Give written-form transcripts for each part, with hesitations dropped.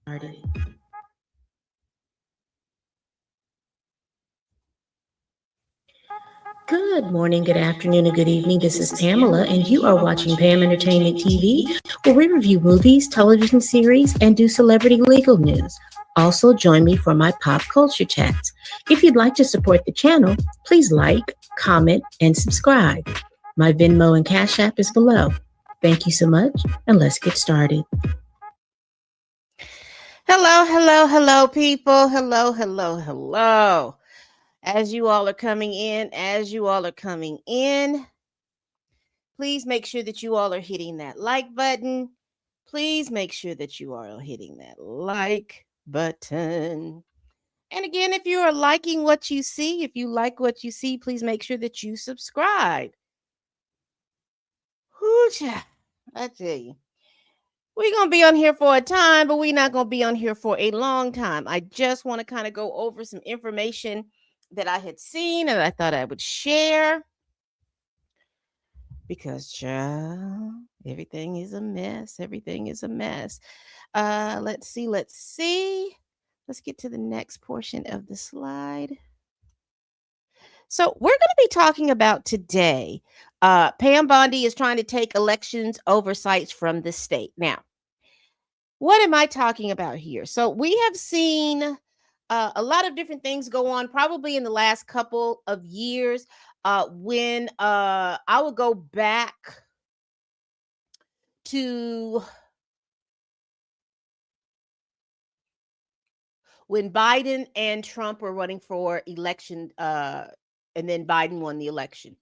Started. Good morning, good afternoon, and good evening. This is Pamela, and you are watching Pam Entertainment TV, where we review movies, television series, and do celebrity legal news. Also, join me for my pop culture chats. If you'd like to support the channel, please like, comment, and subscribe. My Venmo and Cash App is below. Thank you so much, and let's get started. Hello, people. Hello. As you all are coming in, please make sure that you all are hitting that like button. Please make sure that you are hitting that like button. And again, if you are liking what you see, if you like what you see, please make sure that you subscribe. Hoocha, I tell you. We're going to be on here for a time, but we're not going to be on here for a long time. I just want to kind of go over some information that I had seen and I thought I would share because, child, everything is a mess. Let's see. Let's get to the next portion of the slide. So we're going to be talking about today. Pam Bondi is trying to take elections oversights from the state. Now, what am I talking about here? So we have seen a lot of different things go on, probably in the last couple of years. When I would go back to when Biden and Trump were running for election, and then Biden won the election.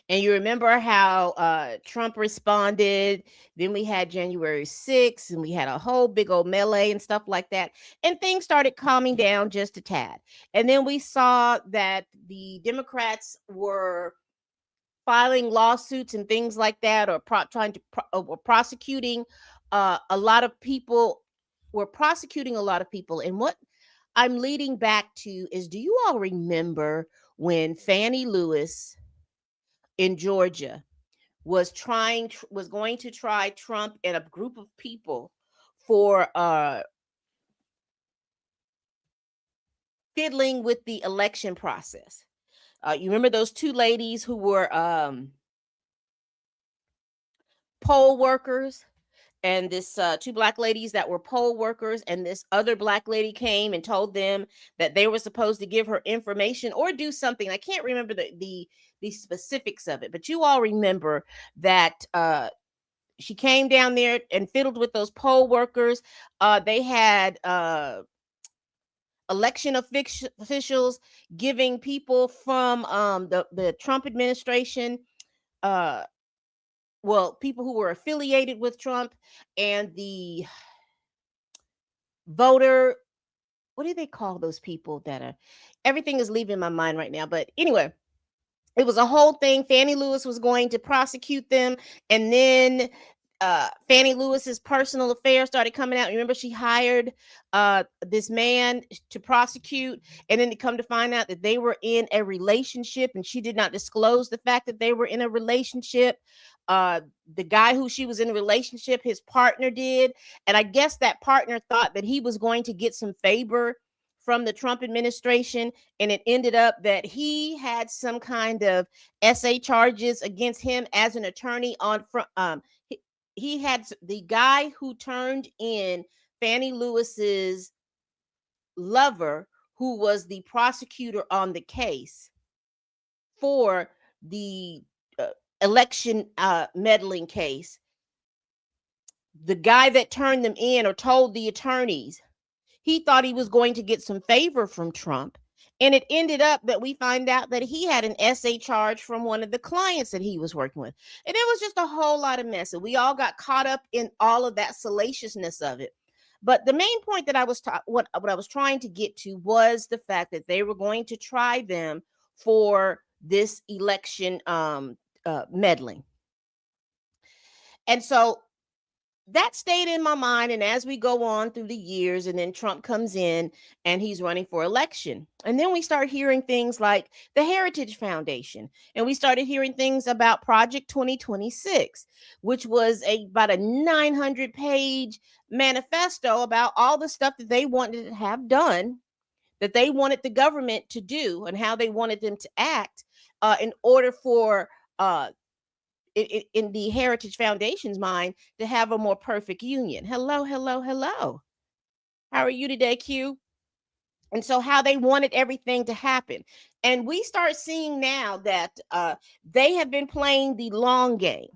And you remember how Trump responded. Then we had January 6th, and we had a whole big old melee and stuff like that. And things started calming down just a tad. And then we saw that the Democrats were filing lawsuits and things like that, or prosecuting a lot of people. Were prosecuting a lot of people. And what I'm leading back to is, do you all remember when Fannie Lewis in Georgia was going to try Trump and a group of people for fiddling with the election process? You remember those two ladies who were poll workers, and this two black ladies that were poll workers, and this other black lady came and told them that they were supposed to give her information or do something. I can't remember the specifics of it, but you all remember that she came down there and fiddled with those poll workers. They had election officials giving people from the Trump administration, people who were affiliated with Trump, and the voter, what do they call those people that are, everything is leaving my mind right now. But anyway, it was a whole thing. Fannie Lewis was going to prosecute them, and then Fannie Lewis's personal affairs started coming out. Remember, she hired this man to prosecute, and then to come to find out that they were in a relationship, and she did not disclose the fact that they were in a relationship. The guy who she was in a relationship, his partner did, and I guess that partner thought that he was going to get some favor from the Trump administration, and it ended up that he had some kind of SA charges against him as an attorney on he had the guy who turned in Fannie Lewis's lover, who was the prosecutor on the case for the election meddling case. The guy that turned them in, or told the attorneys, he thought he was going to get some favor from Trump. And it ended up that we find out that he had an SA charge from one of the clients that he was working with. And it was just a whole lot of mess. And we all got caught up in all of that salaciousness of it. But the main point that I was what I was trying to get to was the fact that they were going to try them for this election meddling. And so that stayed in my mind. And as we go on through the years, and then Trump comes in and he's running for election. And then we start hearing things like the Heritage Foundation. And we started hearing things about Project 2026, which was about a 900-page manifesto about all the stuff that they wanted to have done, that they wanted the government to do, and how they wanted them to act in order for in the Heritage Foundation's mind to have a more perfect union. Hello, hello, hello. How are you today, Q? And so how they wanted everything to happen. And we start seeing now that they have been playing the long game.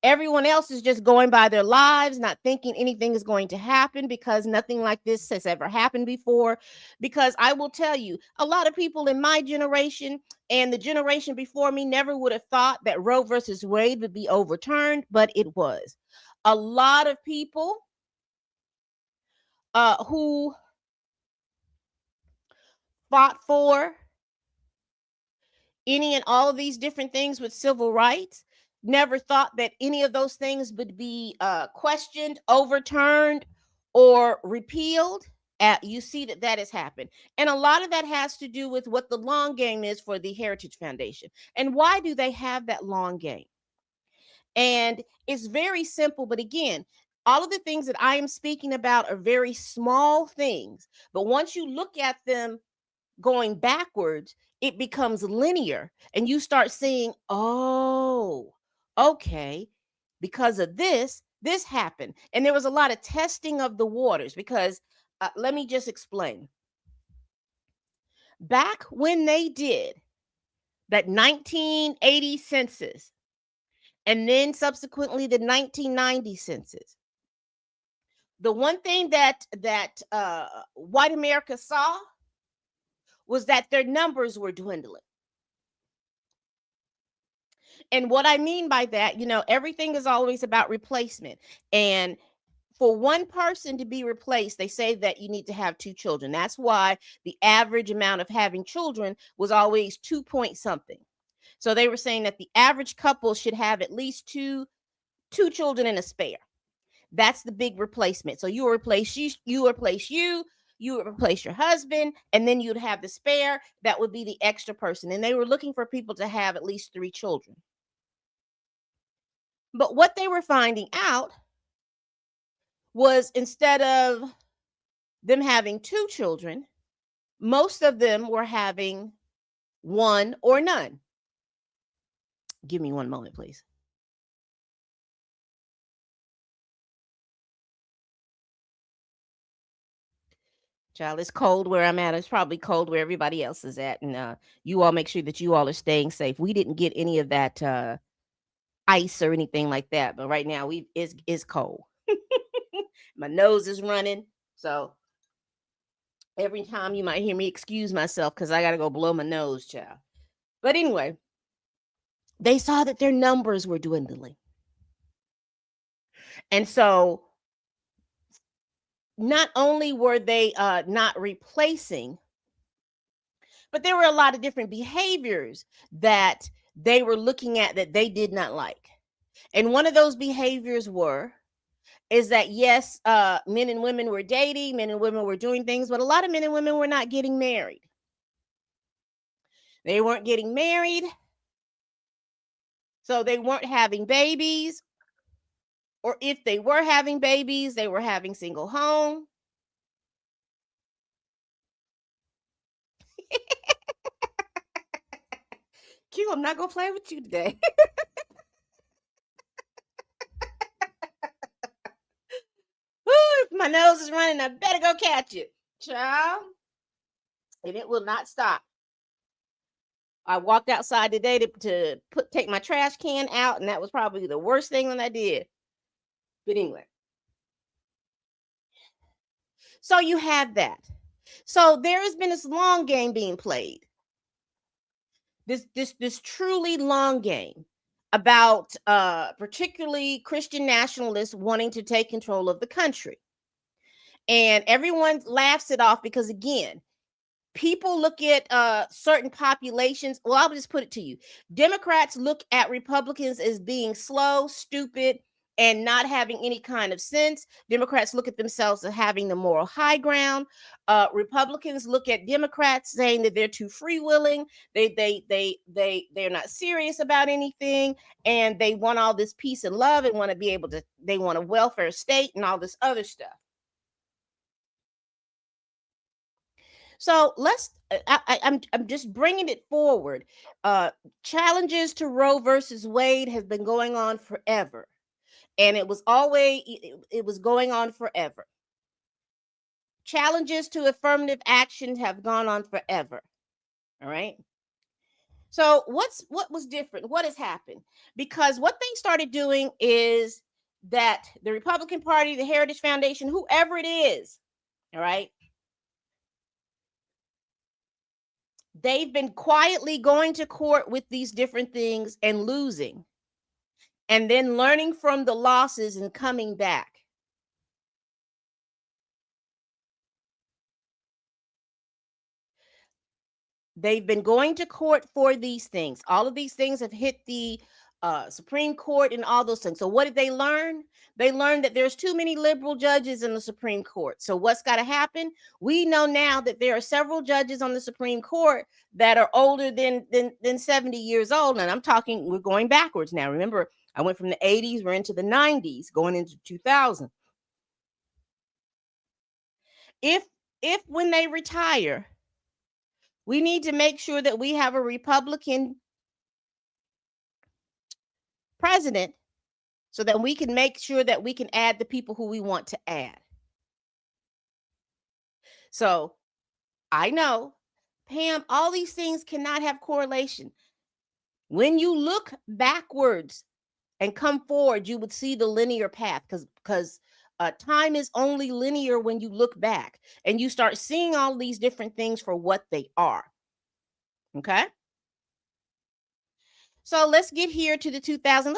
Everyone else is just going by their lives, not thinking anything is going to happen, because nothing like this has ever happened before. Because I will tell you, a lot of people in my generation and the generation before me never would have thought that Roe versus Wade would be overturned, but it was. A lot of people who fought for any and all of these different things with civil rights never thought that any of those things would be questioned, overturned, or repealed. You see that that has happened. And a lot of that has to do with what the long game is for the Heritage Foundation. And why do they have that long game? And it's very simple. But again, all of the things that I am speaking about are very small things. But once you look at them going backwards, it becomes linear, and you start seeing, oh, okay, because of this happened. And there was a lot of testing of the waters, because let me just explain. Back when they did that 1980 census, and then subsequently the 1990 census, the one thing that white America saw was that their numbers were dwindling. And what I mean by that, everything is always about replacement. And for one person to be replaced, they say that you need to have 2 children. That's why the average amount of having children was always 2 point something. So they were saying that the average couple should have at least two children and a spare. That's the big replacement. So you replace you, you replace your husband, and then you'd have the spare. That would be the extra person. And they were looking for people to have at least 3 children. But what they were finding out was, instead of them having 2 children, most of them were having 1 or none. Give me one moment, please. Child, it's cold where I'm at. It's probably cold where everybody else is at. And you all make sure that you all are staying safe. We didn't get any of that ice or anything like that. But right now, it's cold. My nose is running. So every time you might hear me excuse myself because I got to go blow my nose, child. But anyway, they saw that their numbers were dwindling. And so not only were they not replacing, but there were a lot of different behaviors that they were looking at that they did not like. And one of those behaviors is that, yes, men and women were dating, men and women were doing things, but a lot of men and women were not getting married. They weren't getting married, so they weren't having babies. Or if they were having babies, they were having single home. Q, I'm not going to play with you today. My nose is running. I better go catch it, child. And it will not stop. I walked outside today to take my trash can out, and that was probably the worst thing that I did. But anyway. So you have that. So there has been this long game being played. This truly long game about particularly Christian nationalists wanting to take control of the country. And everyone laughs it off because, again, people look at certain populations. Well, I'll just put it to you. Democrats look at Republicans as being slow, stupid, and not having any kind of sense. Democrats look at themselves as having the moral high ground. Republicans look at Democrats saying that they're too free willing. They're not serious about anything, and they want all this peace and love and want to be able to. They want a welfare state and all this other stuff. So I'm just bringing it forward. Challenges to Roe versus Wade has been going on forever, and it was going on forever. Challenges to affirmative action have gone on forever. All right. So what was different? What has happened? Because what they started doing is that the Republican Party, the Heritage Foundation, whoever it is, all right, they've been quietly going to court with these different things and losing, and then learning from the losses and coming back. They've been going to court for these things. All of these things have hit the Supreme Court and all those things. So what did they learn? They learned that there's too many liberal judges in the Supreme Court. So what's got to happen? We know now that there are several judges on the Supreme Court that are older than 70 years old. And I'm talking, we're going backwards now. Remember, I went from the 80s, we're into the 90s, going into 2000. If when they retire, we need to make sure that we have a Republican president so that we can make sure that we can add the people who we want to add. So I know, Pam, all these things cannot have correlation. When you look backwards and come forward, you would see the linear path because time is only linear when you look back and you start seeing all these different things for what they are. Okay. So let's get here to the 2000.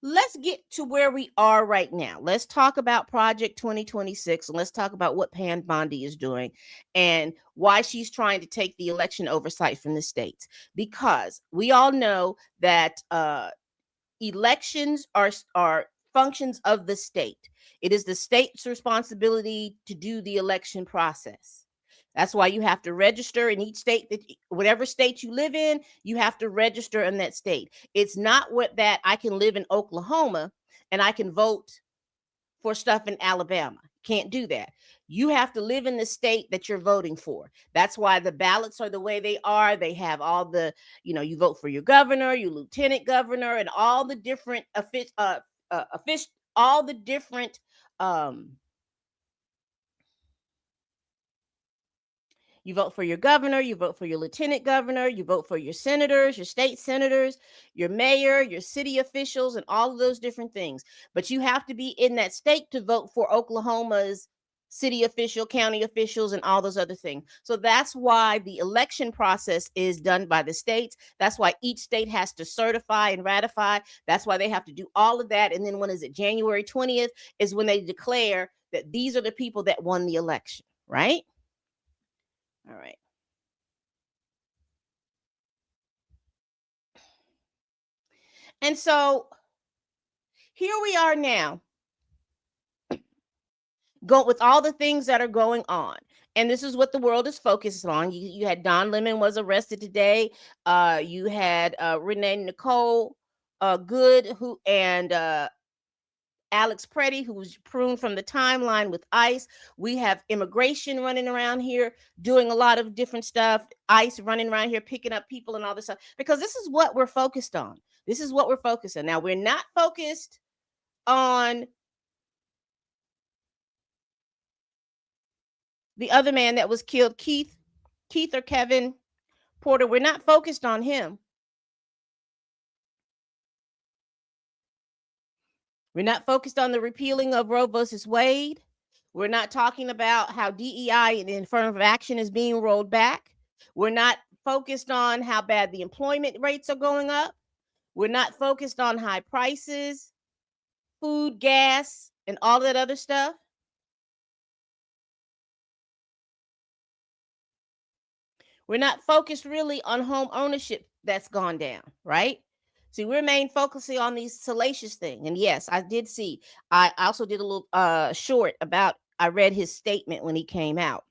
Let's get to where we are right now. Let's talk about Project 2026 and let's talk about what Pam Bondi is doing and why she's trying to take the election oversight from the states. Because we all know that elections are functions of the state. It is the state's responsibility to do the election process. That's why you have to register in each state, that whatever state you live in, you have to register in that state. It's not what that I can live in Oklahoma and I can vote for stuff in Alabama. Can't do that. You have to live in the state that you're voting for. That's why the ballots are the way they are. They have all the, you vote for your governor, your lieutenant governor, and all the different all the different you vote for your governor, you vote for your lieutenant governor, you vote for your senators, your state senators, your mayor, your city officials, and all of those different things. But you have to be in that state to vote for Oklahoma's city official, county officials, and all those other things. So that's why the election process is done by the states. That's why each state has to certify and ratify. That's why they have to do all of that. And then when is it? January 20th is when they declare that these are the people that won the election, right? All right. And so here we are now, go with all the things that are going on. And this is what the world is focused on. You had Don Lemon was arrested today. You had Renee Nicole Good, who and Alex Preddy, who was pruned from the timeline with ICE. We have immigration running around here doing a lot of different stuff. ICE running around here picking up people and all this stuff, because this is what we're focused on. This is what we're focused on. Now, we're not focused on the other man that was killed, Keith or Kevin Porter. We're not focused on him. We're not focused on the repealing of Roe versus Wade. We're not talking about how DEI and affirmative action is being rolled back. We're not focused on how bad the employment rates are going up. We're not focused on high prices, food, gas, and all that other stuff. We're not focused really on home ownership that's gone down, right? See, we remain focusing on these salacious thing. And yes, I did see. I also did a little short about. I read his statement when he came out.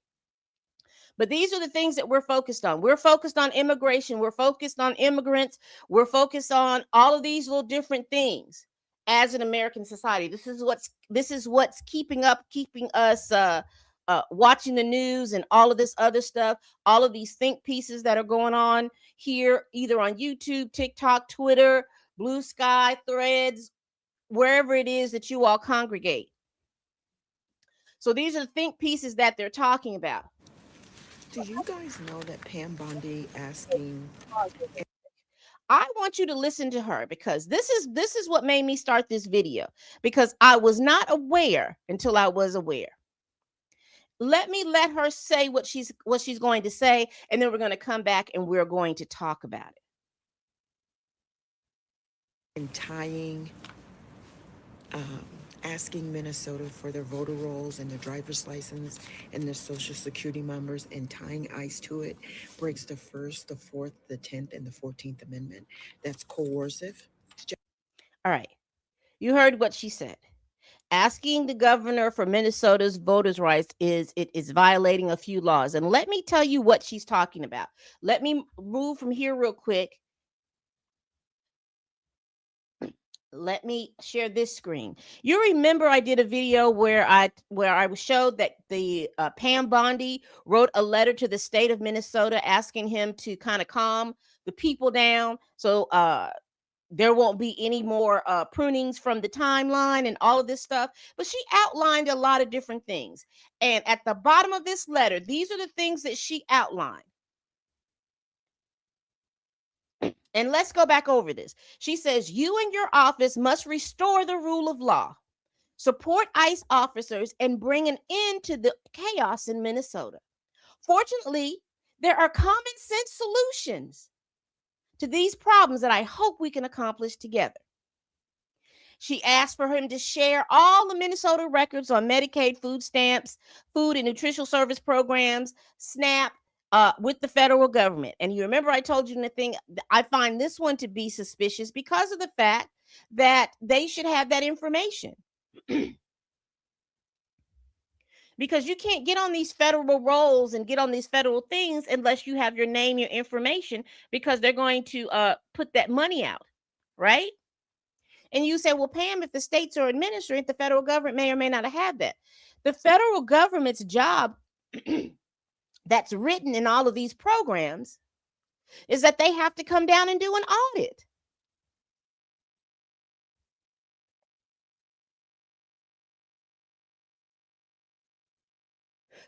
But these are the things that we're focused on. We're focused on immigration. We're focused on immigrants. We're focused on all of these little different things as an American society. This is what's keeping us watching the news and all of this other stuff. All of these think pieces that are going on here, either on YouTube, TikTok, Twitter, Blue Sky, Threads, wherever it is that you all congregate. So these are the think pieces that they're talking about. Do you guys know that Pam Bondi asking I want you to listen to her because this is what made me start this video, because I was not aware until I was aware. Let her say what she's going to say, and then we're going to come back and we're going to talk about it. and tying, um, asking Minnesota for their voter rolls and their driver's license and their social security numbers and tying ICE to it breaks the First, the Fourth, the 10th, and the 14th Amendment. That's coercive. All right. You heard what she said. Asking the governor for Minnesota's voters' rights is violating a few laws. And let me tell you what she's talking about. Let me move from here real quick. Let me share this screen. You remember I did a video where I showed that the Pam Bondi wrote a letter to the state of Minnesota asking him to kind of calm the people down, so there won't be any more prunings from the timeline and all of this stuff. But she outlined a lot of different things. And at the bottom of this letter, these are the things that she outlined. And let's go back over this. She says, you and your office must restore the rule of law, support ICE officers, and bring an end to the chaos in Minnesota. Fortunately, there are common sense solutions to these problems that I hope we can accomplish together. She asked for him to share all the Minnesota records on Medicaid, food stamps, food and nutritional service programs, SNAP, with the federal government. And you remember I told you the thing, I find this one to be suspicious because of the fact that they should have that information. Because you can't get on these federal rolls and get on these federal things unless you have your name, your information, because they're going to put that money out, right? And you say, well, Pam, if the states are administering it, the federal government may or may not have that. The federal government's job that's written in all of these programs is that they have to come down and do an audit.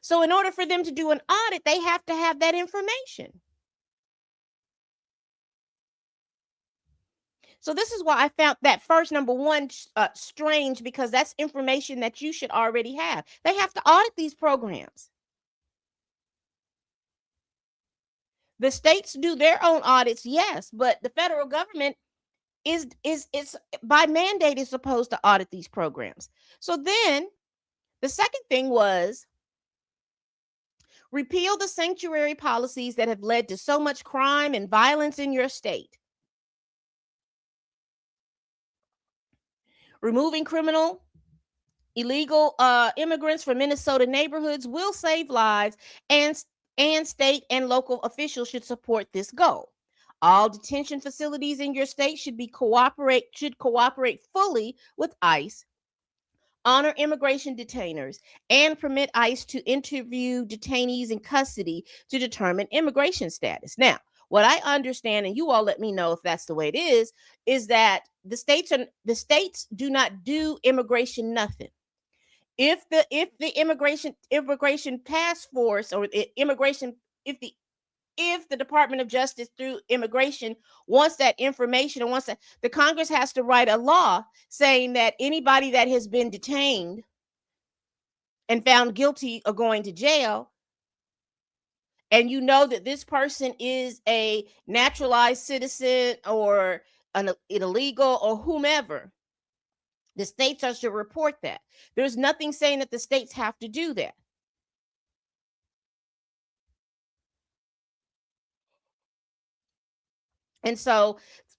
So in order for them to do an audit, they have to have that information. So this is why I found that first number one strange, because that's information that you should already have. They have to audit these programs. The states do their own audits, yes, but the federal government is by mandate is supposed to audit these programs. So then the second thing was repeal the sanctuary policies that have led to so much crime and violence in your state. Removing criminal, illegal immigrants from Minnesota neighborhoods will save lives, and state and local officials should support this goal. All detention facilities in your state should cooperate fully with ICE, honor immigration detainers, and permit ICE to interview detainees in custody to determine immigration status. Now, what I understand, and you all let me know if that's the way it is that the states do not do immigration nothing. If the immigration task force or immigration if the Department of Justice through immigration wants that information and wants that, the Congress has to write a law saying that anybody that has been detained and found guilty of going to jail, and you know that this person is a naturalized citizen or an illegal or whomever, the states are to report that. There's nothing saying that the states have to do that. And so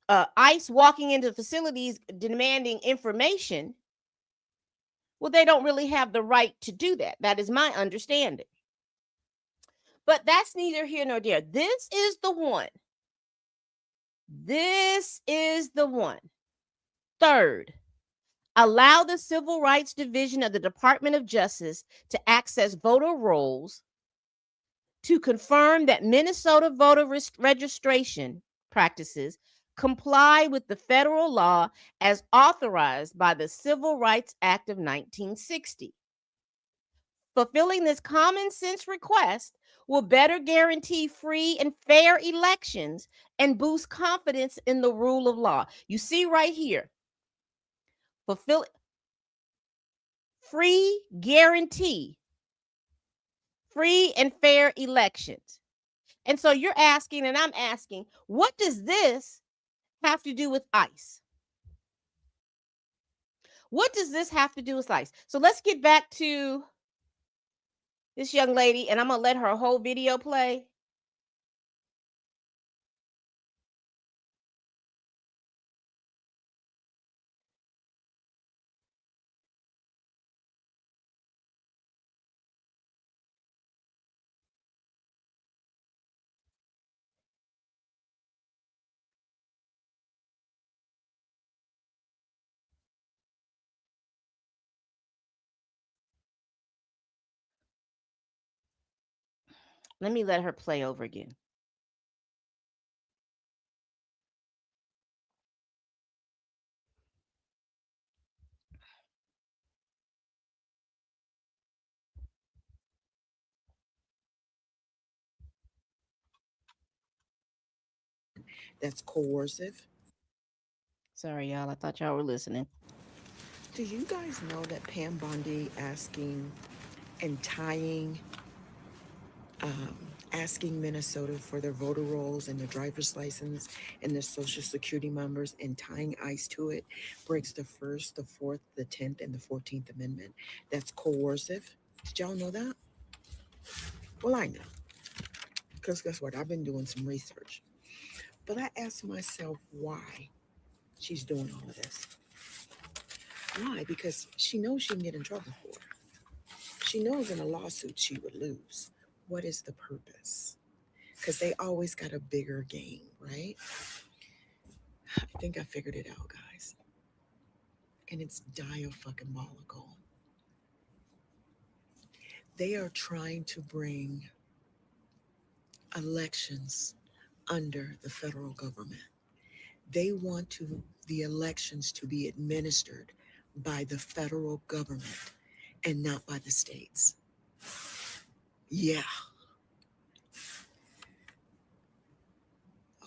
ICE walking into facilities demanding information, well, they don't really have the right to do that. That is my understanding. But that's neither here nor there. This is the one. This is the one. Third, allow the Civil Rights Division of the Department of Justice to access voter rolls to confirm that Minnesota voter registration practices comply with the federal law as authorized by the Civil Rights Act of 1960. Fulfilling this common sense request will better guarantee free and fair elections and boost confidence in the rule of law. You see right here, fulfill free guarantee, free and fair elections. And so you're asking, and I'm asking, what does this have to do with ICE? What does this have to do with ICE? So let's get back to this young lady, and I'm going to let her whole video play. Let me let her play over again. That's coercive. Sorry, y'all. I thought y'all were listening. Do you guys know that Pam Bondi and tying, um, asking Minnesota for their voter rolls and their driver's license and their social security numbers and tying ICE to it breaks the First, the Fourth, the 10th, and the 14th Amendment? That's coercive. Did y'all know that? Well, I know. Because guess what? I've been doing some research. But I asked myself why she's doing all of this. Why? Because she knows she can get in trouble for it. She knows in a lawsuit she would lose. What is the purpose? Because they always got a bigger game, right? I think I figured it out, guys. And it's diabolical. They are trying to bring elections under the federal government. They want the elections to be administered by the federal government and not by the states. Yeah.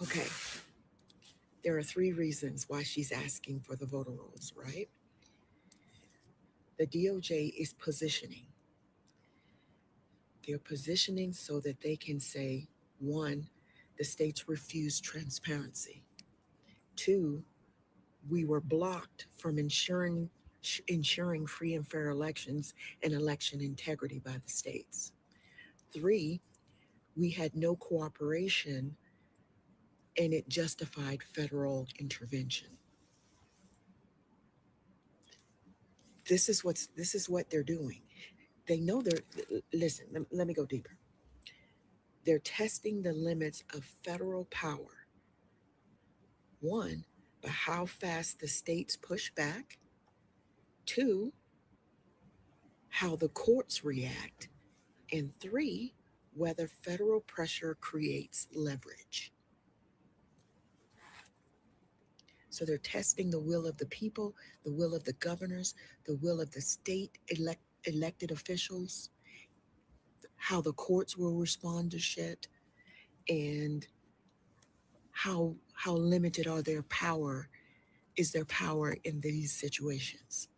Okay. There are three reasons why she's asking for the voter rolls, right? The DOJ is positioning. They're positioning so that they can say, one, the states refuse transparency. Two, we were blocked from ensuring free and fair elections and election integrity by the states. Three, we had no cooperation and it justified federal intervention. This is what they're doing. They know listen, let me go deeper. They're testing the limits of federal power. One, by how fast the states push back. Two, how the courts react. And three, whether federal pressure creates leverage. So they're testing the will of the people, the will of the governors, the will of the state elected officials, how the courts will respond to shit, and how limited is their power in these situations.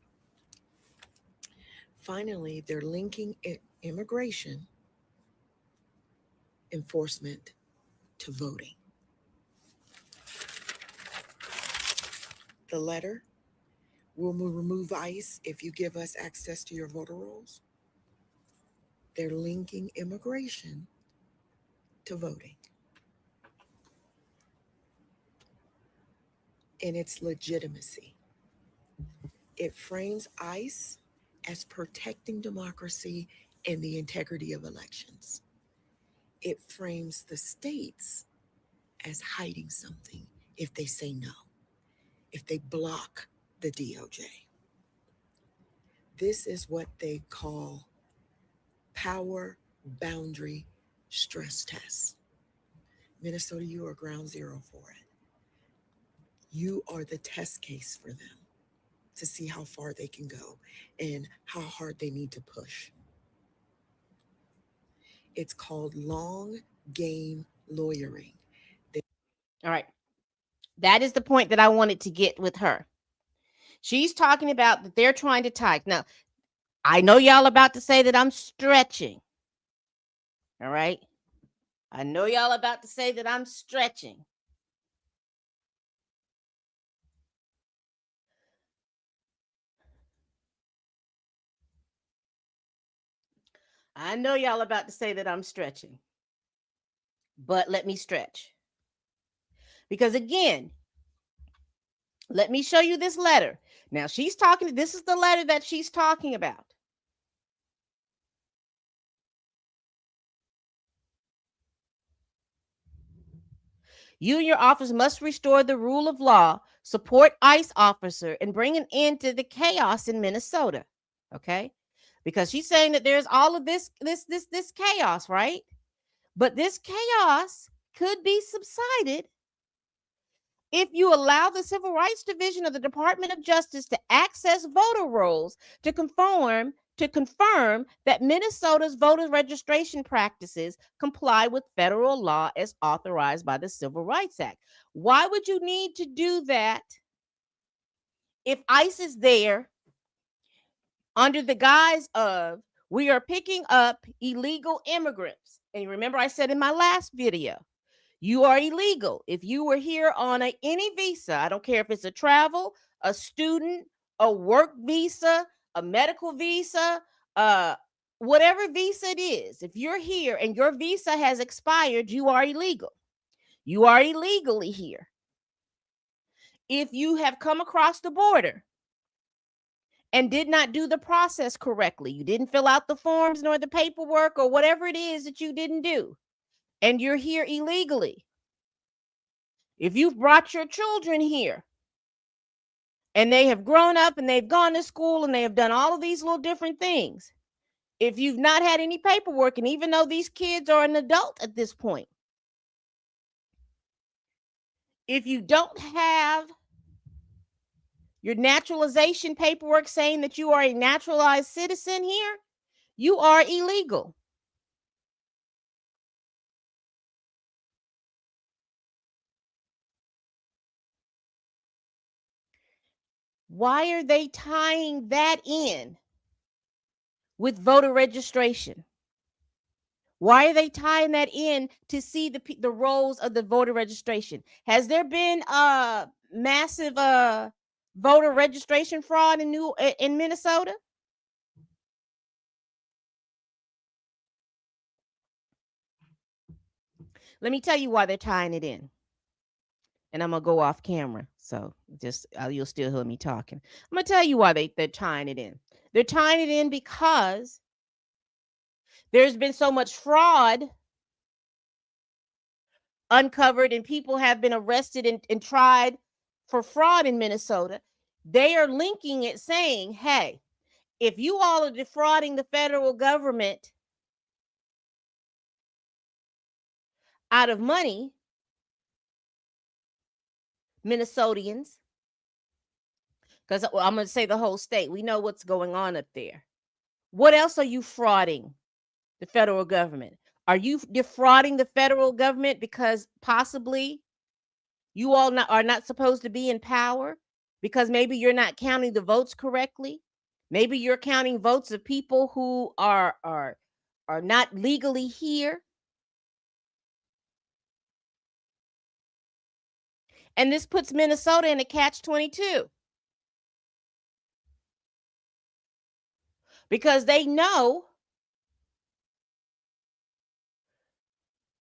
Finally, they're linking immigration enforcement to voting. The letter, will we remove ICE if you give us access to your voter rolls? They're linking immigration to voting. in its legitimacy. It frames ICE as protecting democracy and the integrity of elections. It frames the states as hiding something if they say no, if they block the DOJ. This is what they call power boundary stress tests. Minnesota, you are ground zero for it. You are the test case for them to see how far they can go and how hard they need to push. It's called long game lawyering. All right. That is the point that I wanted to get with her. She's talking about that they're trying to tie. Now, I know y'all about to say that I'm stretching. All right. I know y'all about to say that I'm stretching. I know y'all about to say that I'm stretching. But let me stretch. Because again, let me show you this letter. Now she's talking, this is the letter that she's talking about. You and your office must restore the rule of law, support ICE officer, and bring an end to the chaos in Minnesota. Okay? Because she's saying that there's all of this chaos, right? But this chaos could be subsided if you allow the Civil Rights Division of the Department of Justice to access voter rolls to confirm that Minnesota's voter registration practices comply with federal law as authorized by the Civil Rights Act. Why would you need to do that if ICE is there under the guise of we are picking up illegal immigrants? And remember, I said in my last video, you are illegal if you were here on any visa. I don't care if it's a travel, a student, a work visa, a medical visa, whatever visa it is. If you're here and your visa has expired, you are illegal. You are illegally here. If you have come across the border and did not do the process correctly, you didn't fill out the forms nor the paperwork or whatever it is that you didn't do, and you're here illegally. If you've brought your children here and they have grown up and they've gone to school and they have done all of these little different things, if you've not had any paperwork, and even though these kids are an adult at this point, if you don't have your naturalization paperwork saying that you are a naturalized citizen here, you are illegal. Why are they tying that in with voter registration? Why are they tying that in to see the rolls of the voter registration? Has there been massive voter registration fraud in Minnesota? Let me tell you why they're tying it in. And I'm gonna go off camera, so just you'll still hear me talking. I'm gonna tell you why they're tying it in. They're tying it in because there's been so much fraud uncovered and people have been arrested and tried for fraud in Minnesota. They are linking it, saying, hey, if you all are defrauding the federal government out of money, Minnesotans, because I'm going to say the whole state, we know what's going on up there. What else are you frauding the federal government? Are you defrauding the federal government because possibly you all are not supposed to be in power? Because maybe you're not counting the votes correctly? Maybe you're counting votes of people who are not legally here. And this puts Minnesota in a catch-22. Because they know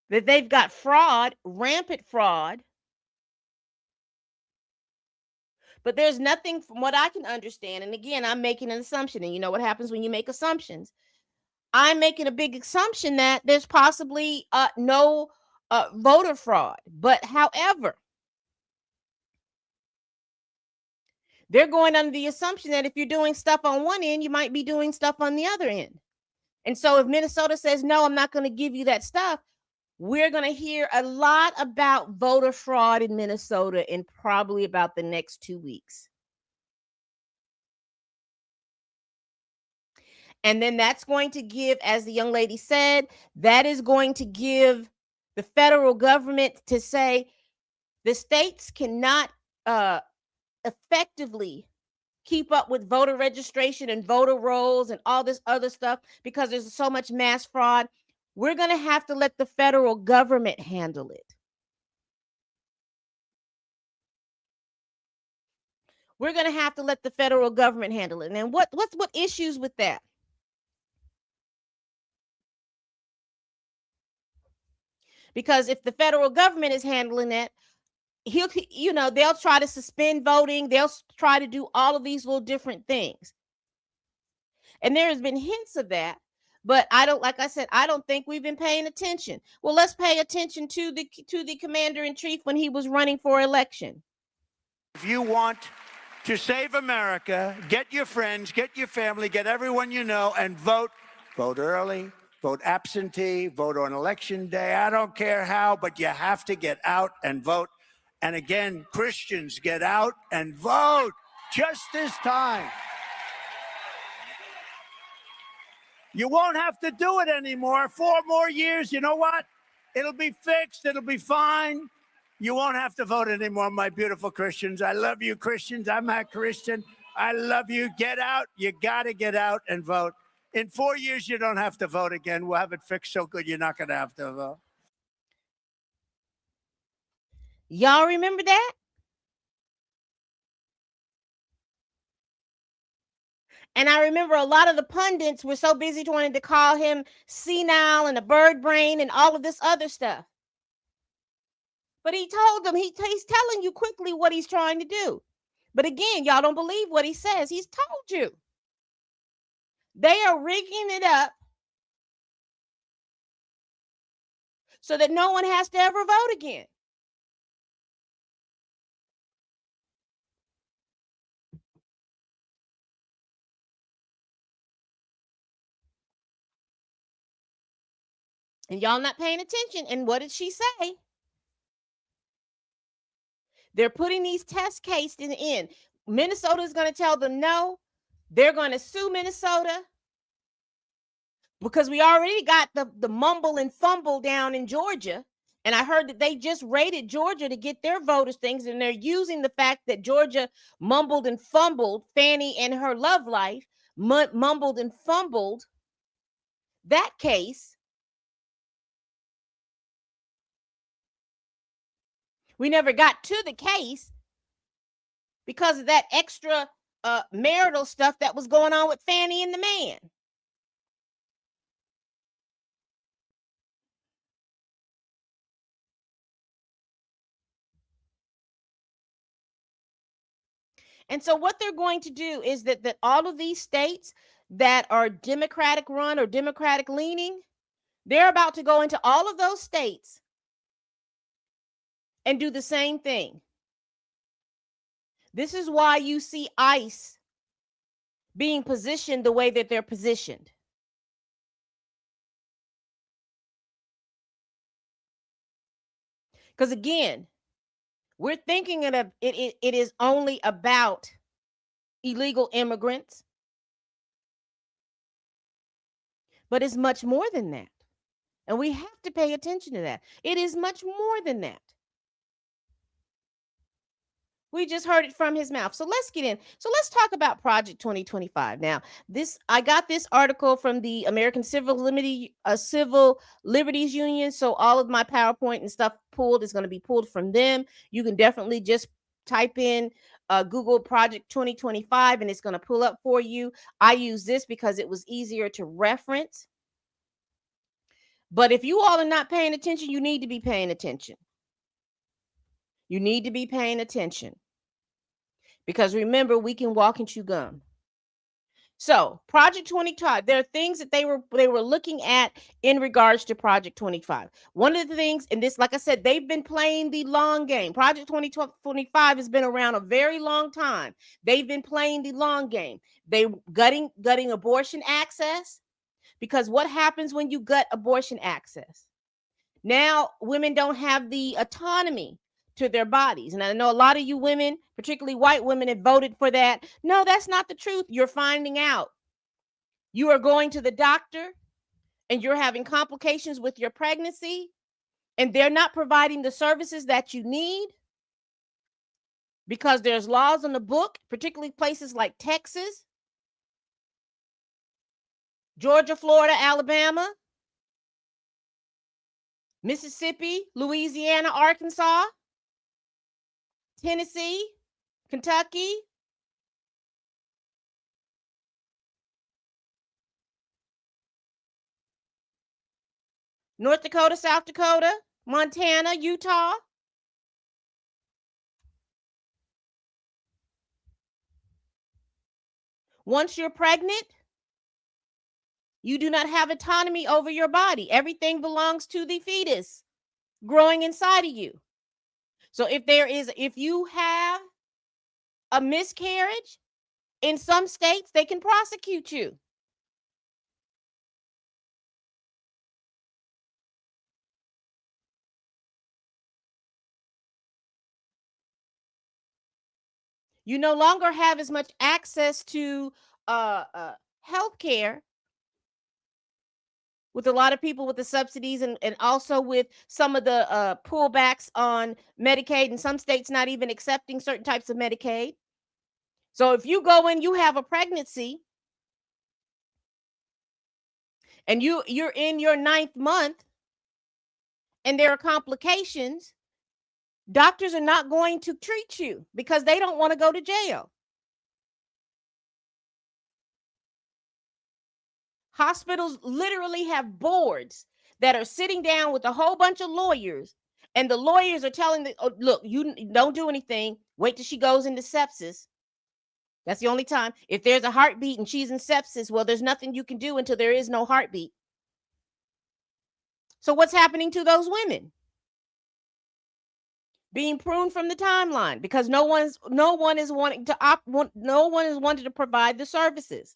that they've got fraud, rampant fraud, But there's nothing from what I can understand. And again, I'm making an assumption. And you know what happens when you make assumptions? I'm making a big assumption that there's possibly no voter fraud. But however, they're going under the assumption that if you're doing stuff on one end, you might be doing stuff on the other end. And so if Minnesota says, no, I'm not going to give you that stuff, we're going to hear a lot about voter fraud in Minnesota in probably about the next 2 weeks. And then that's going to give, as the young lady said, that is going to give the federal government to say the states cannot effectively keep up with voter registration and voter rolls and all this other stuff because there's so much mass fraud. We're going to have to let the federal government handle it. We're going to have to let the federal government handle it. And what issues with that? Because if the federal government is handling it, they'll try to suspend voting. They'll try to do all of these little different things. And there has been hints of that, but I don't think we've been paying attention. Well, let's pay attention to the commander in chief when he was running for election. If you want to save America, get your friends, get your family, get everyone you know, and vote. Vote early, vote absentee, vote on election day. I don't care how, but you have to get out and vote. And again, Christians, get out and vote just this time. You won't have to do it anymore. 4 more years, you know what? It'll be fixed. It'll be fine. You won't have to vote anymore, my beautiful Christians. I love you, Christians. I'm a Christian. I love you. Get out. You got to get out and vote. In 4 years, you don't have to vote again. We'll have it fixed so good you're not going to have to vote. Y'all remember that? And I remember a lot of the pundits were so busy wanting to call him senile and a bird brain and all of this other stuff. But he told them, he's telling you quickly what he's trying to do. But again, y'all don't believe what he says. He's told you. They are rigging it up so that no one has to ever vote again. And y'all not paying attention. And what did she say? They're putting these test cases in. Minnesota is going to tell them no. They're going to sue Minnesota because we already got the mumble and fumble down in Georgia. And I heard that they just raided Georgia to get their voters things. And they're using the fact that Georgia mumbled and fumbled, Fannie and her love life, mumbled and fumbled that case. We never got to the case because of that extra marital stuff that was going on with Fannie and the man. And so what they're going to do is that all of these states that are Democratic run or Democratic leaning, they're about to go into all of those states and do the same thing. This is why you see ICE being positioned the way that they're positioned. Because again, we're thinking it is only about illegal immigrants, but it's much more than that. And we have to pay attention to that. It is much more than that. We just heard it from his mouth. So let's get in. So let's talk about Project 2025. Now, I got this article from the American Civil Liberties Union. So all of my PowerPoint and stuff is going to be pulled from them. You can definitely just type in Google Project 2025 and it's going to pull up for you. I use this because it was easier to reference. But if you all are not paying attention, you need to be paying attention. You need to be paying attention. Because remember, we can walk and chew gum. So Project 25, there are things that they were looking at in regards to Project 25. One of the things, and this, like I said, they've been playing the long game. Project 2025 has been around a very long time. They've been playing the long game. They gutting abortion access, because what happens when you gut abortion access? Now women don't have the autonomy to their bodies. And I know a lot of you women, particularly white women, have voted for that. No, that's not the truth. You're finding out. You are going to the doctor and you're having complications with your pregnancy, and they're not providing the services that you need because there's laws on the book, particularly places like Texas, Georgia, Florida, Alabama, Mississippi, Louisiana, Arkansas, Tennessee, Kentucky, North Dakota, South Dakota, Montana, Utah. Once you're pregnant, you do not have autonomy over your body. Everything belongs to the fetus growing inside of you. So if you have a miscarriage, in some states, they can prosecute you. You no longer have as much access to health care with a lot of people with the subsidies, and also with some of the pullbacks on Medicaid, and some states not even accepting certain types of Medicaid. So if you go in, you have a pregnancy, and you're in your 9th month, and there are complications, doctors are not going to treat you because they don't want to go to jail. Hospitals literally have boards that are sitting down with a whole bunch of lawyers, and the lawyers are telling them, oh, look, you don't do anything. Wait till she goes into sepsis. That's the only time. If there's a heartbeat and she's in sepsis, well, there's nothing you can do until there is no heartbeat. So what's happening to those women? Being pruned from the timeline because no one is wanting to provide the services.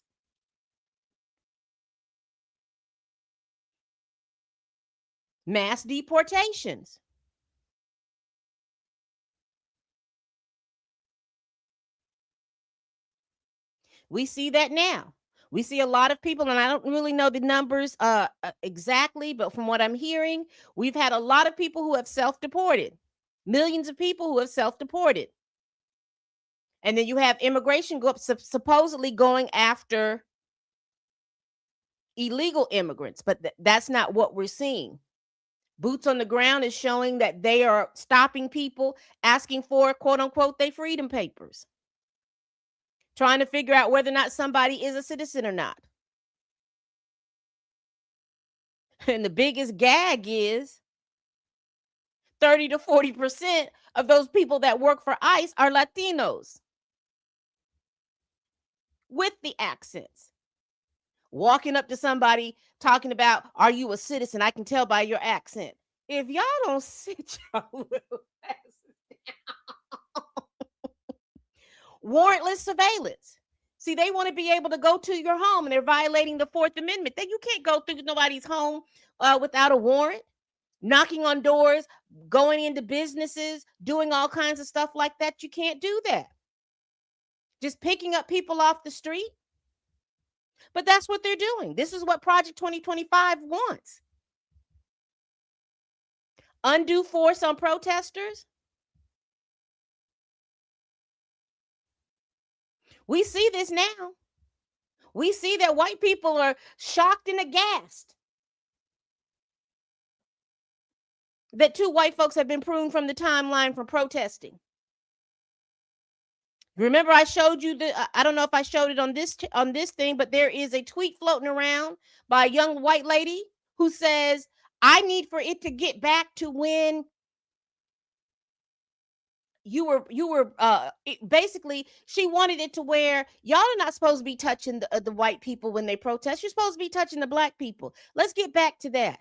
Mass deportations. We see that now. We see a lot of people, and I don't really know the numbers exactly, but from what I'm hearing, we've had a lot of people who have self-deported. Millions of people who have self-deported. And then you have immigration supposedly going after illegal immigrants, but that's not what we're seeing. Boots on the ground is showing that they are stopping people asking for, quote unquote, their freedom papers, trying to figure out whether or not somebody is a citizen or not. And the biggest gag is 30 to 40% of those people that work for ICE are Latinos with the accents. Walking up to somebody talking about, are you a citizen? I can tell by your accent. If y'all don't sit your little asses down. Warrantless surveillance. See, they want to be able to go to your home, and they're violating the 4th Amendment. Then you can't go through nobody's home without a warrant, knocking on doors, going into businesses, doing all kinds of stuff like that. You can't do that. Just picking up people off the street. But that's what they're doing. This is what Project 2025 wants. Undue force on protesters. We see this now. We see that white people are shocked and aghast that 2 white folks have been pruned from the timeline for protesting. Remember, I showed you I don't know if I showed it on this thing, but there is a tweet floating around by a young white lady who says, I need for it to get back to when basically she wanted it to where y'all are not supposed to be touching the white people when they protest. You're supposed to be touching the black people. Let's get back to that.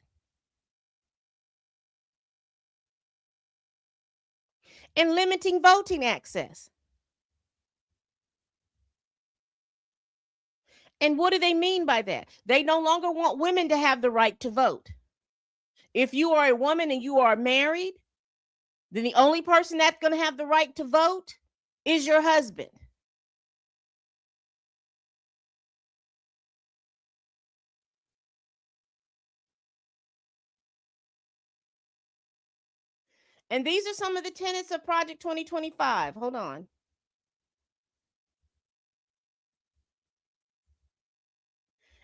And limiting voting access. And what do they mean by that? They no longer want women to have the right to vote. If you are a woman and you are married, then the only person that's going to have the right to vote is your husband. And these are some of the tenets of Project 2025. Hold on.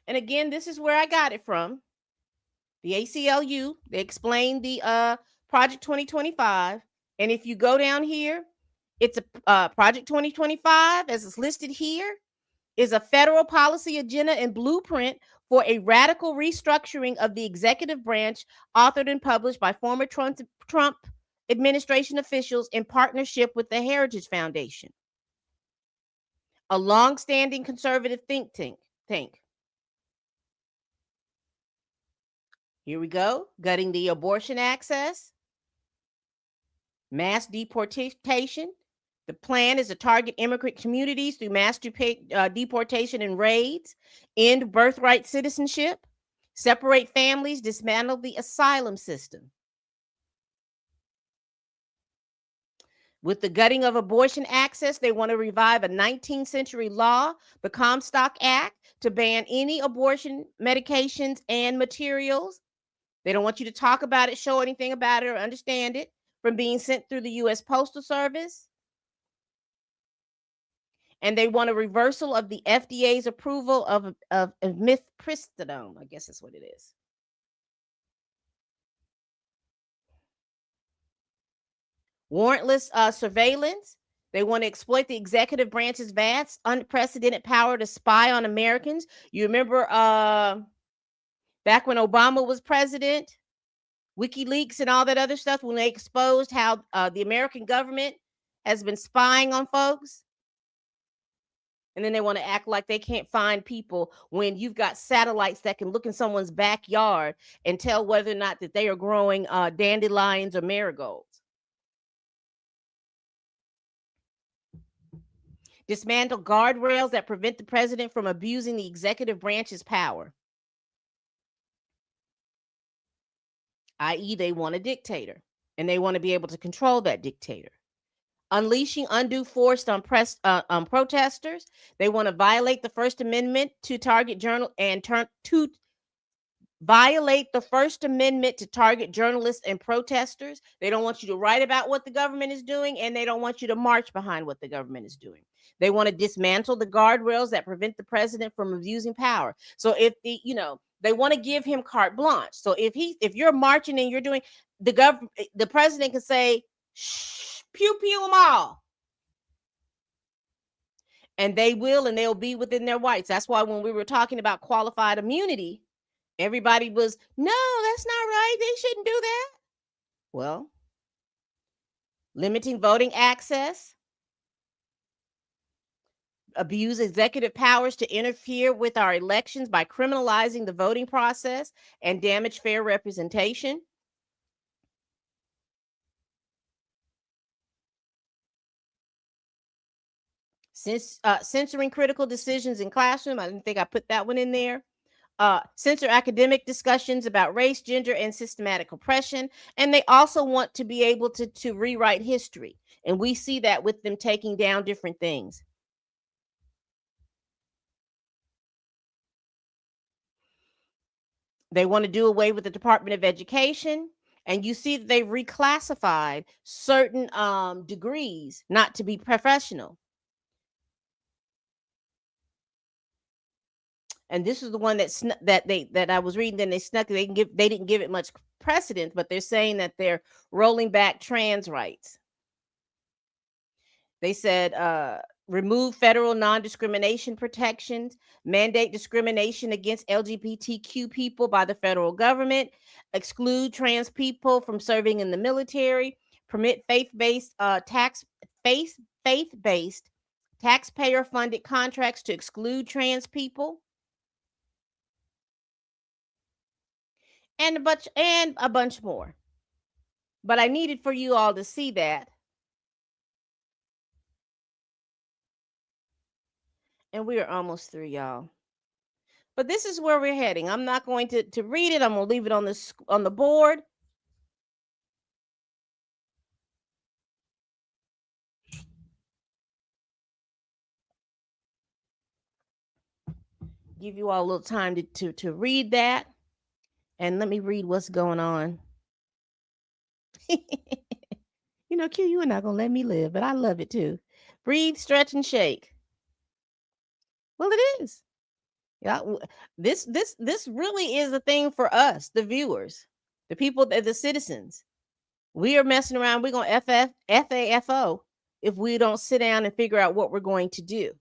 And again, this is where I got it from. The ACLU, they explained the Project 2025. And if you go down here, it's a Project 2025, as it's listed here, is a federal policy agenda and blueprint for a radical restructuring of the executive branch, authored and published by former Trump administration officials in partnership with the Heritage Foundation, a long-standing conservative think tank. Here we go. Gutting the abortion access, mass deportation. The plan is to target immigrant communities through mass deportation and raids, end birthright citizenship, separate families, dismantle the asylum system. With the gutting of abortion access, they want to revive a 19th century law, the Comstock Act, to ban any abortion medications and materials. They don't want you to talk about it, show anything about it, or understand it from being sent through the U.S. Postal Service. And they want a reversal of the FDA's approval of mifepristone. I guess that's what it is. Warrantless surveillance. They want to exploit the executive branch's vast, unprecedented power to spy on Americans. You remember back when Obama was president, WikiLeaks and all that other stuff, when they exposed how the American government has been spying on folks? And then they want to act like they can't find people when you've got satellites that can look in someone's backyard and tell whether or not that they are growing dandelions or marigolds. Dismantle guardrails that prevent the president from abusing the executive branch's power. I.e., they want a dictator, and they want to be able to control that dictator. Unleashing undue force on protesters. They want to violate the First Amendment to target violate the First Amendment to target journalists and protesters. They don't want you to write about what the government is doing, and they don't want you to march behind what the government is doing. They want to dismantle the guardrails that prevent the president from abusing power. So if they want to give him carte blanche. So if you're marching and you're doing, the president can say, shh, pew pew them all. And they will, and they'll be within their rights. That's why when we were talking about qualified immunity, everybody was, no, that's not right. They shouldn't do that. Well, limiting voting access, abuse executive powers to interfere with our elections by criminalizing the voting process and damage fair representation. Censoring critical decisions in classroom. I didn't think I put that one in there. Censor academic discussions about race, gender, and systematic oppression. And they also want to be able to rewrite history. And we see that with them taking down different things. They want to do away with the Department of Education. And you see that they reclassified certain degrees not to be professional. And this is the one that I was reading. Then they snuck. They didn't give it much precedence, but they're saying that they're rolling back trans rights. They said remove federal non-discrimination protections, mandate discrimination against LGBTQ people by the federal government, exclude trans people from serving in the military, permit faith-based faith-based taxpayer-funded contracts to exclude trans people, and a bunch more. But I needed for you all to see that. And we are almost through, y'all. But this is where we're heading. I'm not going to read it. I'm going to leave it on the board. Give you all a little time to read that. And let me read what's going on. You know, Q, you are not going to let me live, but I love it too. Breathe, stretch, and shake. Well, it is. Yeah, this really is a thing for us, the viewers, the people, the citizens. We are messing around. We're going to FAFO if we don't sit down and figure out what we're going to do.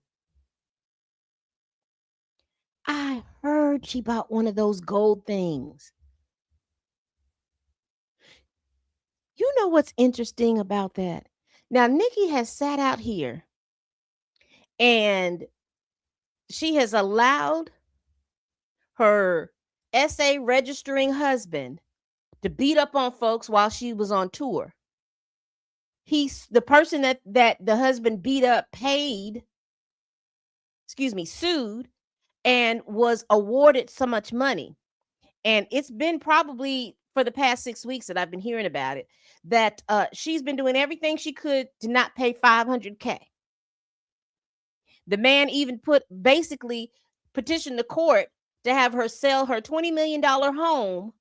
I heard she bought one of those gold things. You know what's interesting about that? Now, Nikki has sat out here and she has allowed her SA registering husband to beat up on folks while she was on tour. He's the person that the husband beat up sued and was awarded so much money. And it's been probably for the past 6 weeks that I've been hearing about it, that she's been doing everything she could to not pay $500K. The man even basically petitioned the court to have her sell her $20 million home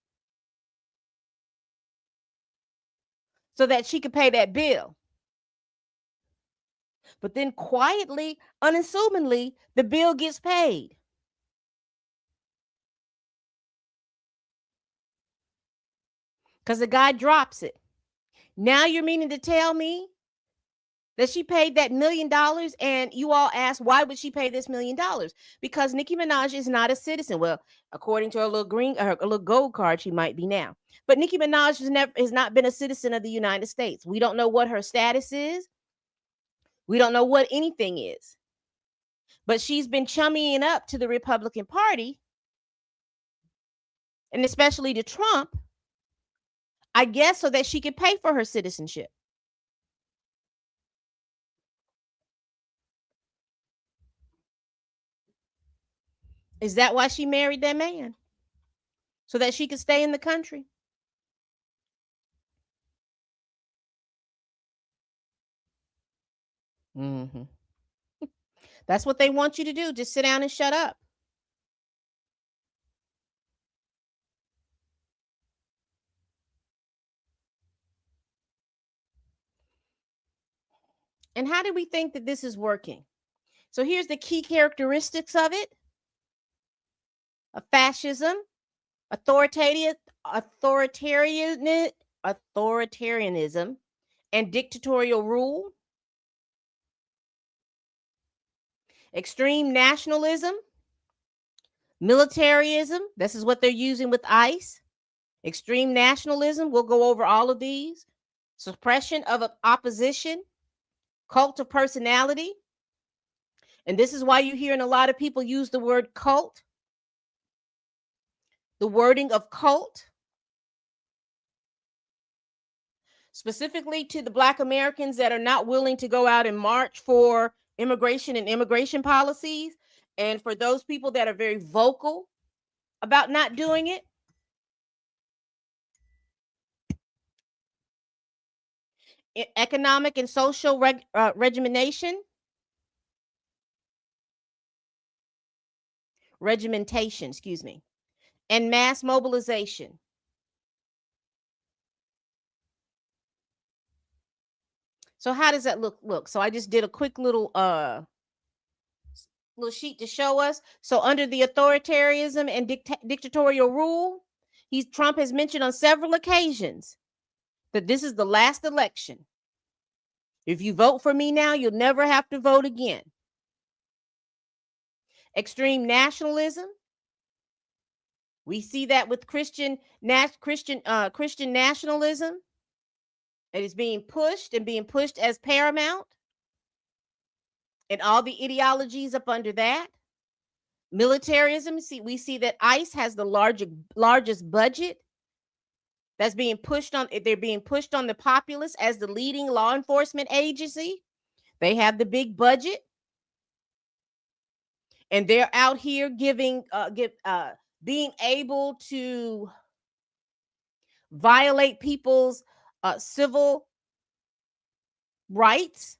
so that she could pay that bill. But then quietly, unassumingly, the bill gets paid. Because the guy drops it. Now you're meaning to tell me that she paid that $1 million, and you all ask, why would she pay this $1 million? Because Nicki Minaj is not a citizen. Well, according to her little gold card, she might be now. But Nicki Minaj has not been a citizen of the United States. We don't know what her status is. We don't know what anything is. But she's been chummying up to the Republican Party, and especially to Trump, I guess, so that she could pay for her citizenship. Is that why she married that man? So that she could stay in the country? Mm-hmm. That's what they want you to do. Just sit down and shut up. And how do we think that this is working? So here's the key characteristics of it: fascism, authoritarianism, and dictatorial rule, extreme nationalism, militarism. This is what they're using with ICE. Extreme nationalism. We'll go over all of these. Suppression of opposition, cult of personality. And this is why you're hearing a lot of people use the word cult. The wording of cult, specifically to the Black Americans that are not willing to go out and march for immigration and immigration policies, and for those people that are very vocal about not doing it. Economic and social regimentation, and mass mobilization. So how does that look? So I just did a quick little sheet to show us. So under the authoritarianism and dictatorial rule, Trump has mentioned on several occasions that this is the last election. If you vote for me now, you'll never have to vote again. Extreme nationalism. We see that with Christian nationalism. It is being pushed as paramount. And all the ideologies up under that. Militarism. We see that ICE has the largest budget that's being pushed on. They're being pushed on the populace as the leading law enforcement agency. They have the big budget, and they're out here being able to violate people's civil rights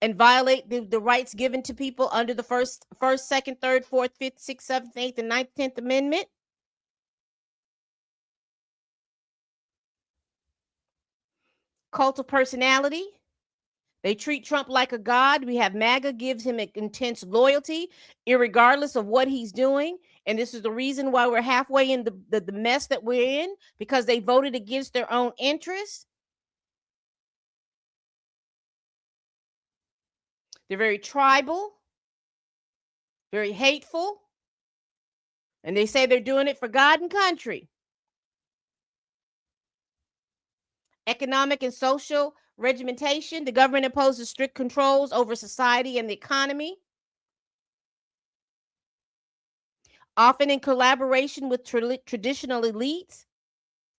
and violate the rights given to people under the first, second, third, fourth, fifth, sixth, seventh, eighth, and ninth, 10th Amendment. Cult of personality. They treat Trump like a god. We have MAGA gives him intense loyalty, irregardless of what he's doing. And this is the reason why we're halfway in the mess that we're in, because they voted against their own interests. They're very tribal, very hateful, and they say they're doing it for God and country. Economic and social regimentation. The government imposes strict controls over society and the economy, often in collaboration with traditional elites.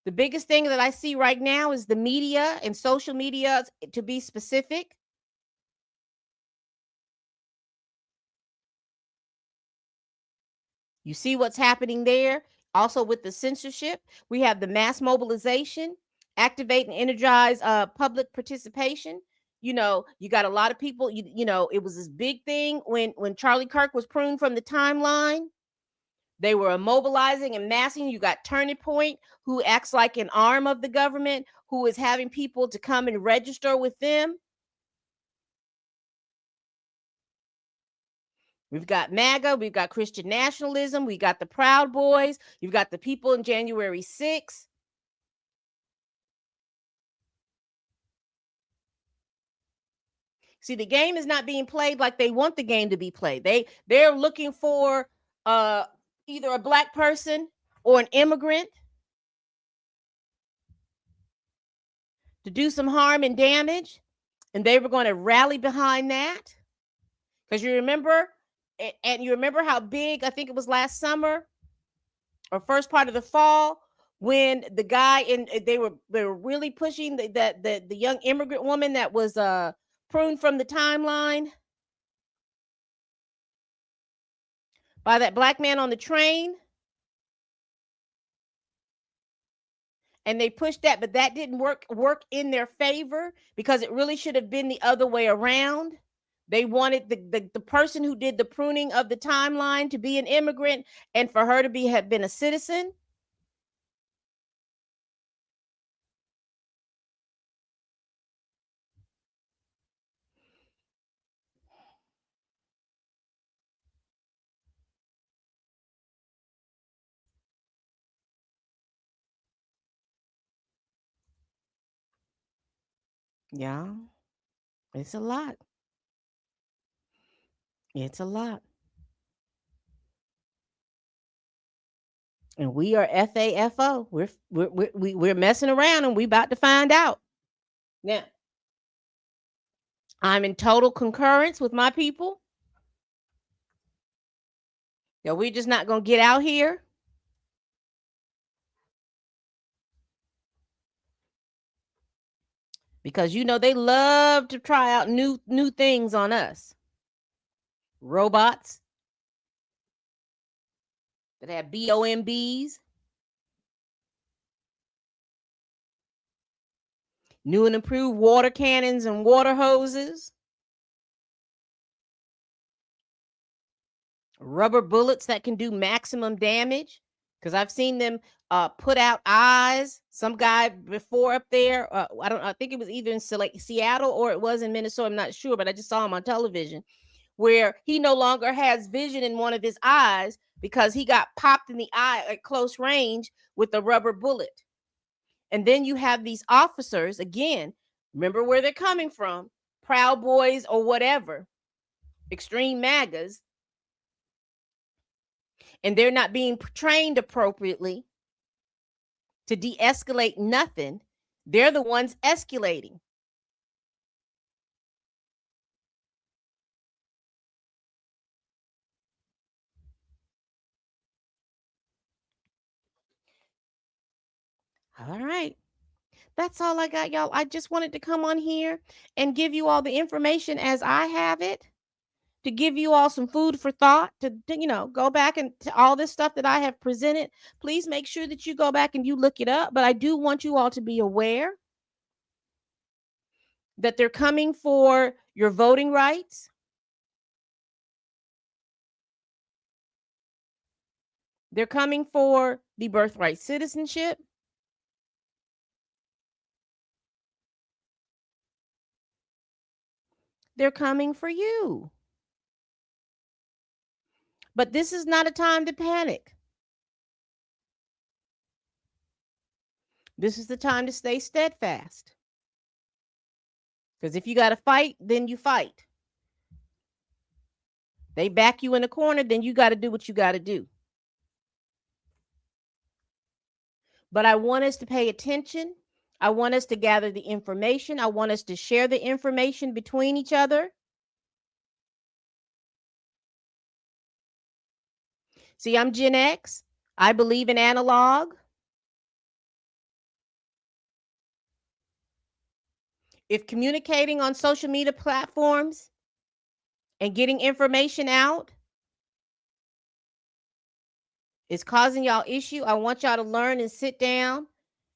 The biggest thing that I see right now is the media and social media, to be specific. You see what's happening there. Also with the censorship, we have the mass mobilization, activate and energize public participation. You know, you got a lot of people, you know, it was this big thing when Charlie Kirk was pruned from the timeline. They were mobilizing and massing. You got Turning Point, who acts like an arm of the government, who is having people to come and register with them. We've got MAGA, we've got Christian nationalism, we got the Proud Boys, you've got the people in January 6th. See, the game is not being played like they want the game to be played. They're looking for either a Black person or an immigrant to do some harm and damage, and they were going to rally behind that. Because you remember, and you remember how big, I think it was last summer or first part of the fall, when the guy they were really pushing the young immigrant woman that was pruned from the timeline by that Black man on the train. And they pushed that, but that didn't work in their favor, because it really should have been the other way around. They wanted the person who did the pruning of the timeline to be an immigrant, and for her to have been a citizen. Yeah, it's a lot. It's a lot. And we are FAFO. We're messing around, and we about to find out. Now, I'm in total concurrence with my people. Yeah, we're just not going to get out here because, you know, they love to try out new things on us. Robots that have BOMBs, new and improved water cannons and water hoses, rubber bullets that can do maximum damage. Because I've seen them put out eyes. Some guy before up there, I think it was either in Seattle or it was in Minnesota. I'm not sure, but I just saw him on television, where he no longer has vision in one of his eyes because he got popped in the eye at close range with a rubber bullet. And then you have these officers, again, remember where they're coming from, Proud Boys or whatever, extreme MAGAs, and they're not being trained appropriately to de-escalate nothing. They're the ones escalating. All right. That's all I got, y'all. I just wanted to come on here and give you all the information as I have it, to give you all some food for thought, to go back and to all this stuff that I have presented. Please make sure that you go back and you look it up. But I do want you all to be aware that they're coming for your voting rights. They're coming for the birthright citizenship. They're coming for you. But this is not a time to panic. This is the time to stay steadfast. Because if you got to fight, then you fight. They back you in the corner, then you got to do what you got to do. But I want us to pay attention. I want us to gather the information. I want us to share the information between each other. See, I'm Gen X. I believe in analog. If communicating on social media platforms and getting information out is causing y'all issue, I want y'all to learn and sit down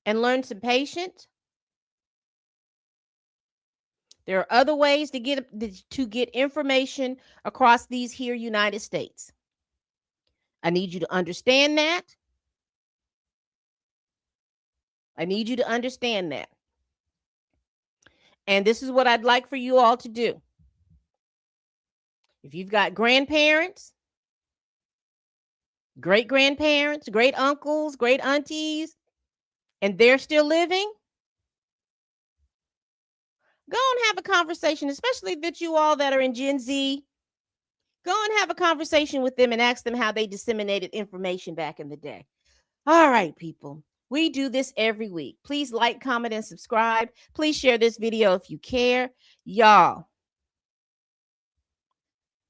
and learn some patience. There are other ways to get information across these here United States. I need you to understand that. I need you to understand that. And this is what I'd like for you all to do. If you've got grandparents, great grandparents, great uncles, great aunties, and they're still living, go and have a conversation, especially that you all that are in Gen Z. Go and have a conversation with them and ask them how they disseminated information back in the day. All right, people. We do this every week. Please like, comment, and subscribe. Please share this video if you care. Y'all,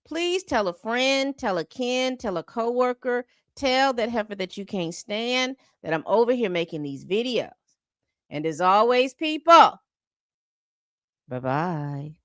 please tell a friend, tell a kin, tell a coworker, tell that heifer that you can't stand that I'm over here making these videos. And as always, people, bye-bye.